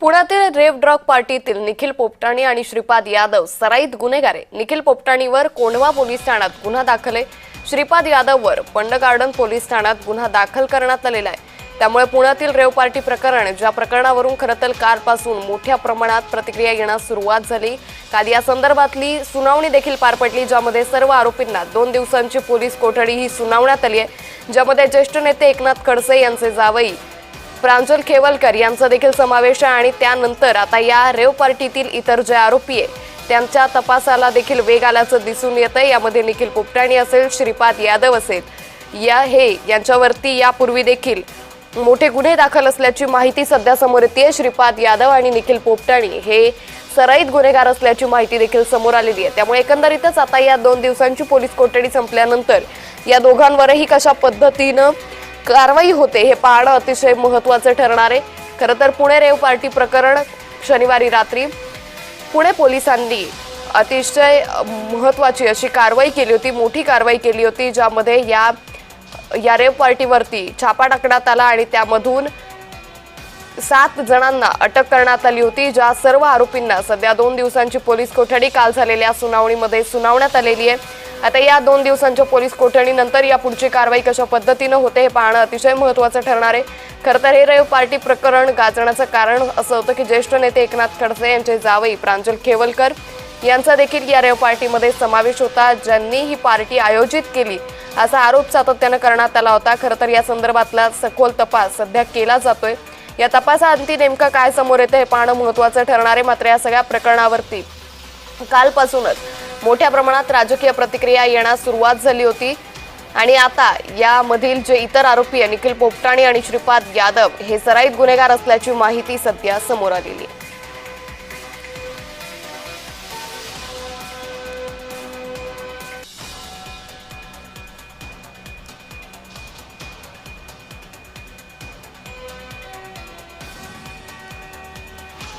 पुण्यातील रेव ड्रग पार्टीतील निखिल पोपटाणी आणि श्रीपाद यादव सराईत गुन्हेगार आहे। निखिल पोपटाणीवर कोंढवा पोलीस ठाण्यात गुन्हा दाखल आहे। श्रीपाद यादववर पंड गार्डन पोलीस ठाण्यात गुन्हा दाखल करण्यात आलेला आहे। त्यामुळे पुण्यातील रेव पार्टी प्रकरण ज्या प्रकरणावरून खरतर कालपासून मोठ्या प्रमाणात प्रतिक्रिया येण्यास सुरुवात झाली। काल या संदर्भातली सुनावणी देखील पार पडली, ज्यामध्ये सर्व आरोपींना 2 दिवसांची पोलीस कोठडी ही सुनावण्यात आली आहे, ज्यामध्ये ज्येष्ठ नेते एकनाथ खडसे यांचे जावई प्रांजल खेवलकर यांचा देखील समावेश आहे। आणि त्यानंतर आता या रेव पार्टीतील इतर जे आरोपी आहेत त्यांच्या तपासाला देखील वेग आल्याचं दिसून येतंय। यामध्ये निखिल पोपटाणी असेल, श्रीपाद यादव असेल, यांच्यावरती यापूर्वी देखील मोठे गुन्हे दाखल असल्याची माहिती सध्या समोर येते। श्रीपाद यादव आणि निखिल पोपटाणी हे सराईत गुन्हेगार असल्याची माहिती देखील समोर आलेली आहे। त्यामुळे एकंदरीतच आता या 2 दिवसांची पोलीस कोठडी संपल्यानंतर या दोघांवरही कशा पद्धतीनं कारवाई होते हे पाहणं अतिशय महत्त्वाचं ठरणार आहे। खरं तर पुणे रेव पार्टी प्रकरण शनिवारी रात्री पुणे पोलिसांनी अतिशय महत्त्वाची अशी कारवाई केली होती, मोठी कारवाई केली होती, ज्यामध्ये या रेव पार्टीवरती छापा टाकण्यात आला आणि त्यामधून 7 जणांना अटक करण्यात आली होती। ज्या सर्व आरोपींना सध्या 2 दिवसांची पोलीस कोठडी काल झालेल्या सुनावणीमध्ये सुनावण्यात आलेली आहे। आता या 2 दिवसांच्या पोलीस कोठडीनंतर या पुढची कारवाई कशा पद्धतीनं होते हे पाहणं अतिशय महत्त्वाचं ठरणार आहे। खरं तर हे रेव पार्टी प्रकरण गाजण्याचं कारण असं होतं की ज्येष्ठ नेते एकनाथ खडसे यांचे जावई प्रांजल खेवलकर यांचा देखील या रेव पार्टीमध्ये समावेश होता, ज्यांनी ही पार्टी आयोजित केली असा आरोप सातत्यानं करण्यात आला होता। खरं तर या संदर्भातला सखोल तपास सध्या केला जातोय। या तपासाअंती नेमकं काय समोर येतं हे पाहणं महत्त्वाचं ठरणार आहे। मात्र या सगळ्या प्रकरणावरती कालपासूनच मोठ्या प्रमाणात राजकीय प्रतिक्रिया येण्यास सुरुवात झाली होती आणि आता यामधील जे इतर आरोपी निखिल पोपटाणी आणि श्रीपाद यादव हे सराईत गुन्हेगार असल्याची माहिती सध्या समोर आलेली आहे।